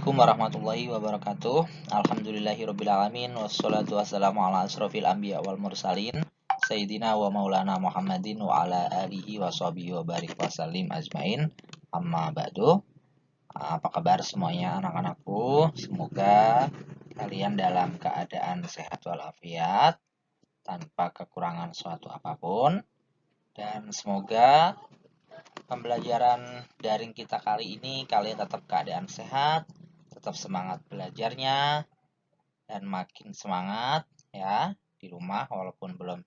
Assalamualaikum warahmatullahi wabarakatuh. Alhamdulillahirrabbilalamin. Wassalatu wassalamu ala asrofil anbiya wal mursalin Sayyidina wa maulana Muhammadin wa ala alihi wa sahbihi wa barik wa salim ajmain. Amma ba'du. Apa kabar semuanya anak-anakku? Semoga kalian dalam keadaan sehat walafiat, tanpa kekurangan suatu apapun. Dan semoga pembelajaran daring kita kali ini kalian tetap keadaan sehat, tetap semangat belajarnya, dan makin semangat ya di rumah walaupun belum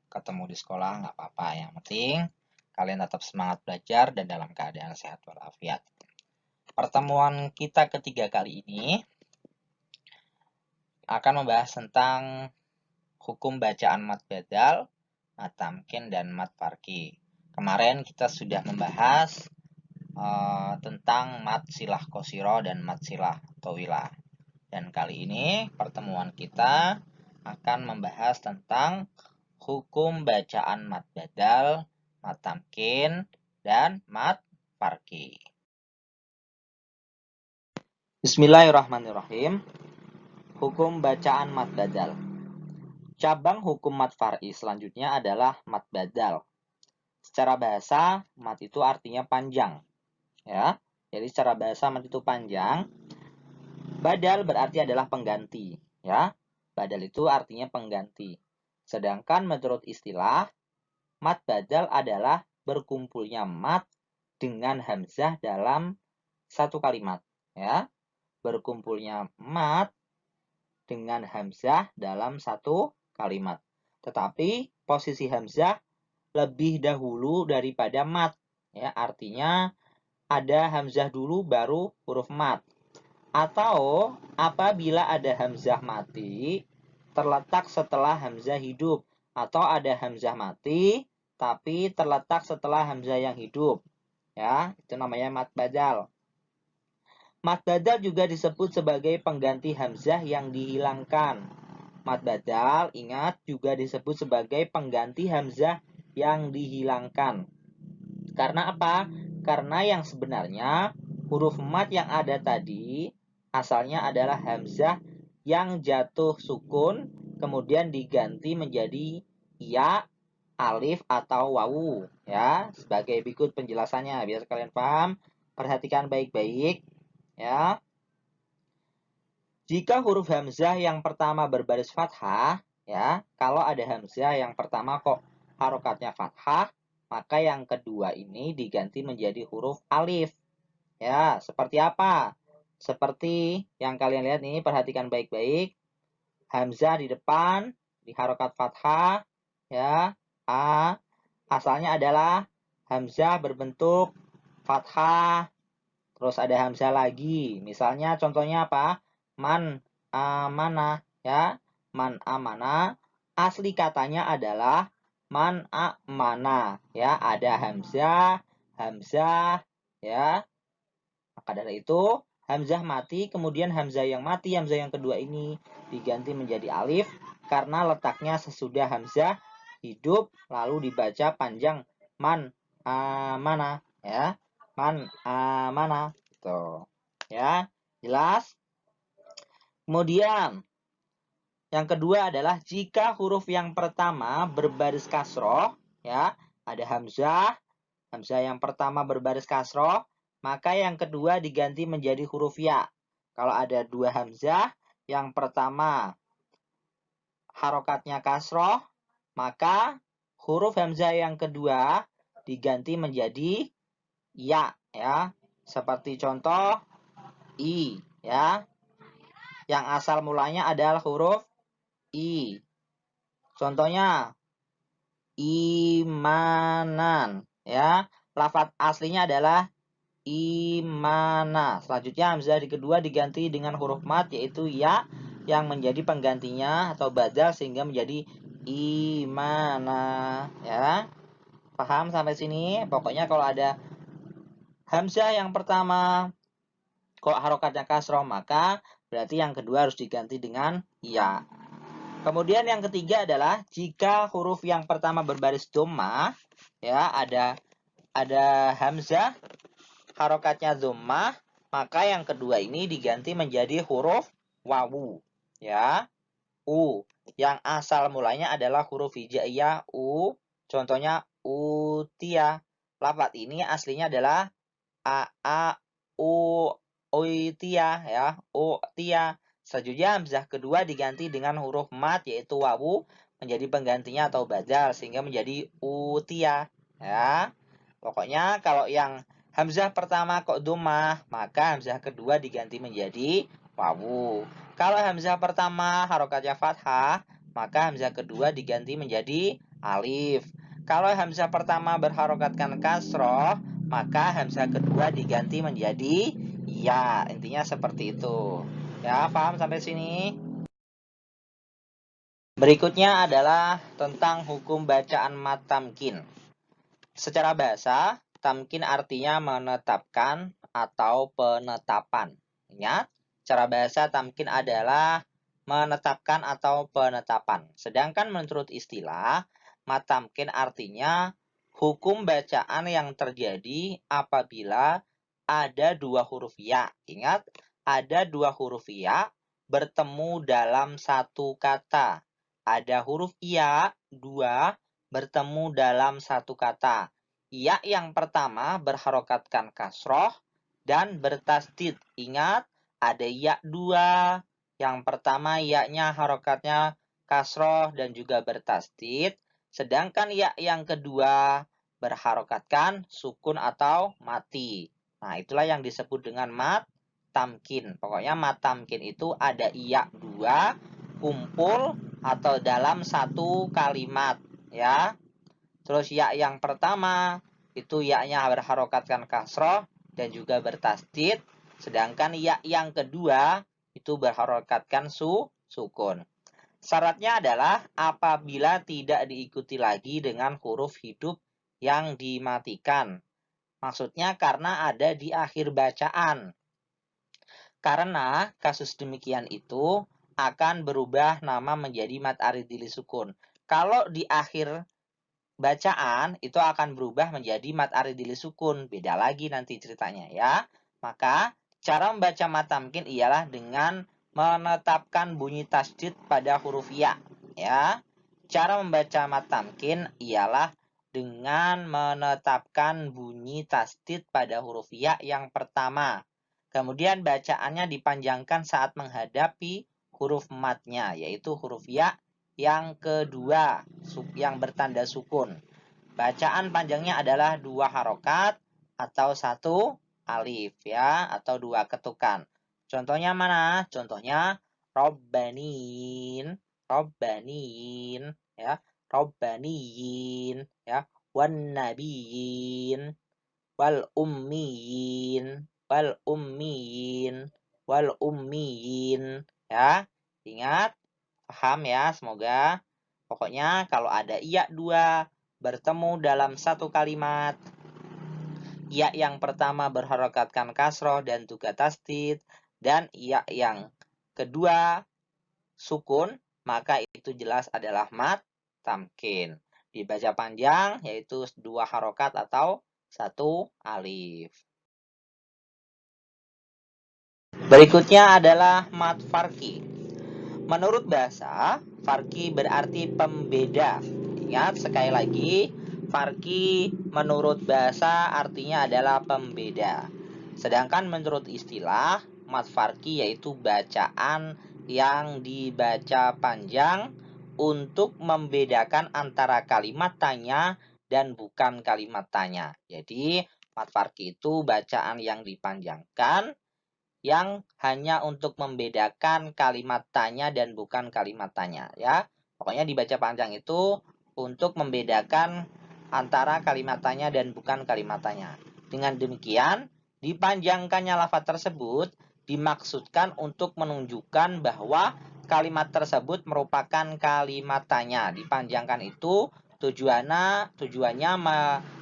ketemu di sekolah nggak apa-apa. Yang penting kalian tetap semangat belajar dan dalam keadaan sehat walafiat. Pertemuan kita ketiga kali ini akan membahas tentang hukum bacaan mad badal, mad tamkin, dan mad farqi. Kemarin kita sudah membahas tentang mad silah qasirah dan mad silah tawilah. Dan kali ini pertemuan kita akan membahas tentang hukum bacaan mad badal, mad tamkin, dan mad farqi. Bismillahirrahmanirrahim. Hukum bacaan mad badal. Cabang hukum mad farqi selanjutnya adalah mad badal. Secara bahasa, mad itu artinya panjang. Ya. Jadi secara bahasa mad itu panjang. Badal berarti adalah pengganti, ya. Badal itu artinya pengganti. Sedangkan menurut istilah, mad badal adalah berkumpulnya mad dengan hamzah dalam satu kalimat, ya. Berkumpulnya mad dengan hamzah dalam satu kalimat. Tetapi posisi hamzah lebih dahulu daripada mad, ya. Artinya ada hamzah dulu baru huruf mad. Atau apabila ada hamzah mati terletak setelah hamzah hidup, atau ada hamzah mati tapi terletak setelah hamzah yang hidup, ya, itu namanya mad badal. Mad badal juga disebut sebagai pengganti hamzah yang dihilangkan. Mad badal, ingat, juga disebut sebagai pengganti hamzah yang dihilangkan. Karena apa? Karena yang sebenarnya huruf mad yang ada tadi asalnya adalah hamzah yang jatuh sukun kemudian diganti menjadi ya, alif, atau wawu, ya. Sebagai berikut penjelasannya biar kalian paham, perhatikan baik-baik, ya. Jika huruf hamzah yang pertama berbaris fathah, ya, kalau ada hamzah yang pertama kok harokatnya fathah, maka yang kedua ini diganti menjadi huruf alif. Ya, seperti apa? Seperti yang kalian lihat ini, perhatikan baik-baik. Hamzah di depan, di harokat fathah, ya, a. Asalnya adalah hamzah berbentuk fathah, terus ada hamzah lagi. Misalnya contohnya apa? Man amanah, ya. Man amanah, asli katanya adalah man amana, ya. Ada hamzah, ya. Maka dari itu hamzah mati, kemudian hamzah yang mati, hamzah yang kedua ini diganti menjadi alif karena letaknya sesudah hamzah hidup lalu dibaca panjang man amana, ya. Man amana, gitu, ya. Jelas? Kemudian yang kedua adalah jika huruf yang pertama berbaris kasroh, ya, ada hamzah yang pertama berbaris kasroh, maka yang kedua diganti menjadi huruf ya. Kalau ada dua hamzah, yang pertama harokatnya kasroh, maka huruf hamzah yang kedua diganti menjadi ya, ya. Seperti contoh i, ya. Yang asal mulanya adalah huruf i. Contohnya imanan, ya. Lafaz aslinya adalah imana. Selanjutnya hamzah di kedua diganti dengan huruf mad yaitu ya yang menjadi penggantinya atau badal sehingga menjadi imana, ya. Paham sampai sini? Pokoknya kalau ada hamzah yang pertama kok harokatnya kasroh, maka berarti yang kedua harus diganti dengan ya. Kemudian yang ketiga adalah jika huruf yang pertama berbaris dhammah, ya, ada hamzah harokatnya dhammah, maka yang kedua ini diganti menjadi huruf wawu. Ya, U. Yang asal mulanya adalah huruf hijaiyah U. Contohnya utia. Lafaz ini aslinya adalah a u utia ya, utia. Selanjutnya hamzah kedua diganti dengan huruf mat yaitu wawu menjadi penggantinya atau badal sehingga menjadi utia ya. Pokoknya kalau yang hamzah pertama kok dhammah, maka hamzah kedua diganti menjadi wawu. Kalau hamzah pertama harokatnya fathah, maka hamzah kedua diganti menjadi alif. Kalau hamzah pertama berharokatkan kasroh, maka hamzah kedua diganti menjadi ya. Intinya seperti itu. Ya, paham sampai sini? Berikutnya adalah tentang hukum bacaan mat tamkin. Secara bahasa, tamkin artinya menetapkan atau penetapan. Ingat, secara bahasa tamkin adalah menetapkan atau penetapan. Sedangkan menurut istilah, mat tamkin artinya hukum bacaan yang terjadi apabila ada dua huruf ya. Ingat, ada dua huruf ya bertemu dalam satu kata. Ada huruf ya, dua, bertemu dalam satu kata. Ya yang pertama berharokatkan kasroh dan bertasdid. Ingat, ada ya dua. Yang pertama ya-nya harokatnya kasroh dan juga bertasdid. Sedangkan ya yang kedua berharokatkan sukun atau mati. Nah, itulah yang disebut dengan mat tamkin. Pokoknya mat tamkin itu ada ya dua kumpul atau dalam satu kalimat ya. Terus ya yang pertama itu ya-nya berharokatkan kasroh dan juga bertasdid. Sedangkan ya yang kedua itu berharokatkan sukun. Syaratnya adalah apabila tidak diikuti lagi dengan huruf hidup yang dimatikan. Maksudnya karena ada di akhir bacaan. Karena kasus demikian itu akan berubah nama menjadi mat aridili sukun. Kalau di akhir bacaan itu akan berubah menjadi mat aridili sukun. Beda lagi nanti ceritanya ya. Maka cara membaca mat tamkin ialah dengan menetapkan bunyi tasdid pada huruf ya. Ya. Cara membaca mat tamkin ialah dengan menetapkan bunyi tasdid pada huruf ya yang pertama. Kemudian bacaannya dipanjangkan saat menghadapi huruf matnya, yaitu huruf ya yang kedua, yang bertanda sukun. Bacaan panjangnya adalah 2 harokat atau 1 alif ya, atau 2 ketukan. Contohnya mana? Contohnya Robbanin, Robbanin ya, Robbaniyin ya, wan nabiyin, wal ummiyin, wal ummiyin, wal ummiyin ya. Ingat, paham ya, semoga. Pokoknya kalau ada iya dua bertemu dalam satu kalimat, iya yang pertama berharokatkan kasroh dan juga tasdid, dan iya yang kedua sukun, maka itu jelas adalah mat tamkin. Dibaca panjang yaitu 2 harokat atau 1 alif. Berikutnya adalah mat farki. Menurut bahasa, farki berarti pembeda. Ingat sekali lagi, farki menurut bahasa artinya adalah pembeda. Sedangkan menurut istilah, mat farki yaitu bacaan yang dibaca panjang untuk membedakan antara kalimat tanya dan bukan kalimat tanya. Jadi, mat farki itu bacaan yang dipanjangkan yang hanya untuk membedakan kalimat tanya dan bukan kalimat tanya ya. Pokoknya dibaca panjang itu untuk membedakan antara kalimat tanya dan bukan kalimat tanya. Dengan demikian, dipanjangkannya lafaz tersebut dimaksudkan untuk menunjukkan bahwa kalimat tersebut merupakan kalimat tanya. Dipanjangkan itu tujuannya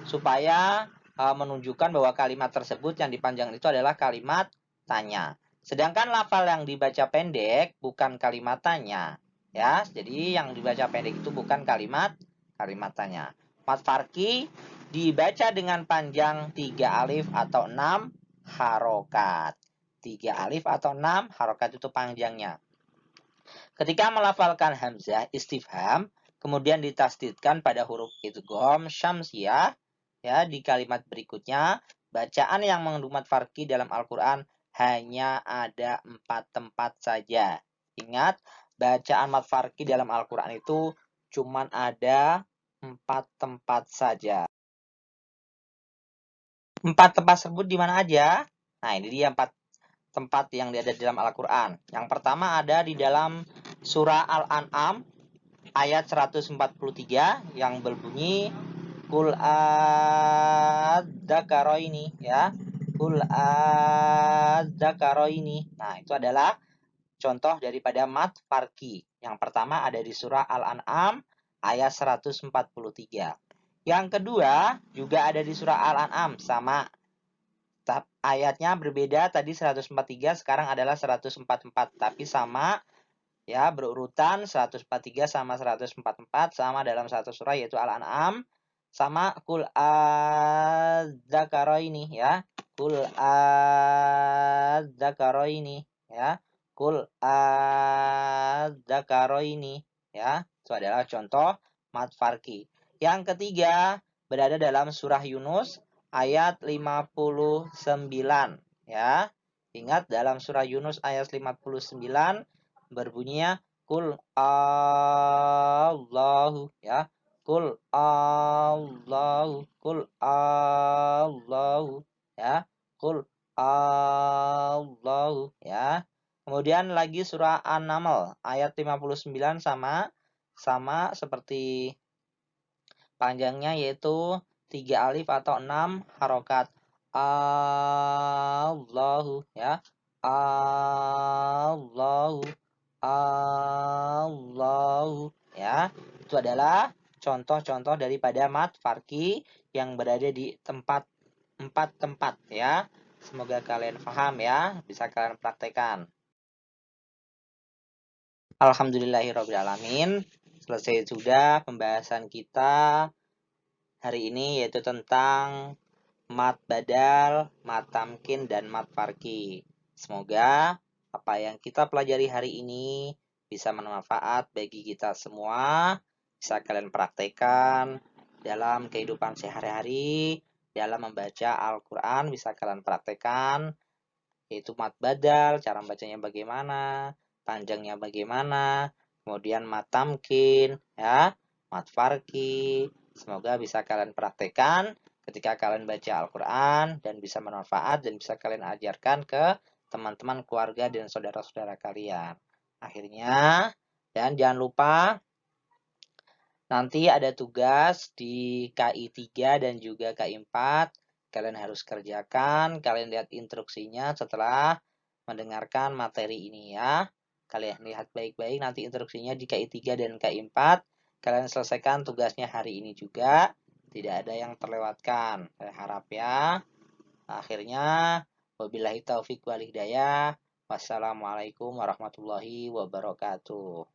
supaya menunjukkan bahwa kalimat tersebut yang dipanjang itu adalah kalimat tanya. Sedangkan lafal yang dibaca pendek bukan kalimat tanya. Ya, jadi yang dibaca pendek itu bukan kalimat tanya. Mat farki dibaca dengan panjang 3 alif atau 6 harokat. 3 alif atau 6 harokat itu panjangnya. Ketika melafalkan hamzah istifham, kemudian ditasdidkan pada huruf idgham syamsiyah, ya, di kalimat berikutnya, bacaan yang mengandung mad farqi dalam Al-Quran hanya ada 4 tempat saja. Ingat, bacaan mad farqi dalam Al-Quran itu cuma ada 4 tempat saja. 4 tempat tersebut di mana aja? Nah, ini dia 4 tempat yang ada di dalam Al-Quran. Yang pertama ada di dalam surah Al-An'am ayat 143 yang berbunyi Kul adzakaraini, ya. Kul adzakaraini. Nah, itu adalah contoh daripada mad farqi. Yang pertama ada di surah Al-An'am ayat 143. Yang kedua juga ada di surah Al-An'am, sama. Ayatnya berbeda, tadi 143, sekarang adalah 144, tapi sama, ya, berurutan 143 sama 144 sama dalam satu surah yaitu Al-An'am, sama kul adzakaraini, ya. Kul adzakaraini, ya. Kul adzakaraini, ya. Itu adalah contoh mad farqi. Yang ketiga berada dalam surah Yunus ayat 59, ya. Ingat, dalam surah Yunus ayat 59 berbunyinya kul Allahu, ya. Kul Allahu, ya. Kul Allahu, ya. Kemudian lagi surah An-Naml ayat 59 sama seperti panjangnya, yaitu 3 alif atau 6 harokat. Allahu, ya. Allahu, ya. Itu adalah contoh-contoh daripada mad farqi yang berada di 4 tempat, ya. Semoga kalian paham, ya. Bisa kalian praktekkan. Alhamdulillahirrabbilalamin. Selesai sudah pembahasan kita hari ini, yaitu tentang mad badal, mad tamkin, dan mad farqi. Semoga apa yang kita pelajari hari ini bisa bermanfaat bagi kita semua. Bisa kalian praktekkan dalam kehidupan sehari-hari, dalam membaca Al-Quran bisa kalian praktekkan, yaitu mad badal, cara bacanya bagaimana, panjangnya bagaimana, kemudian mad tamkin, ya, mad farqi. Semoga bisa kalian praktekkan ketika kalian baca Al-Quran dan bisa bermanfaat dan bisa kalian ajarkan ke teman-teman, keluarga, dan saudara-saudara kalian. Akhirnya, dan jangan lupa nanti ada tugas di KI 3 dan juga KI 4. Kalian harus kerjakan, kalian lihat instruksinya setelah mendengarkan materi ini, ya. Kalian lihat baik-baik nanti instruksinya di KI 3 dan KI 4. Kalian selesaikan tugasnya hari ini juga. Tidak ada yang terlewatkan. Saya harap, ya. Akhirnya, wabillahi taufiq wal hidayah. Wassalamualaikum warahmatullahi wabarakatuh.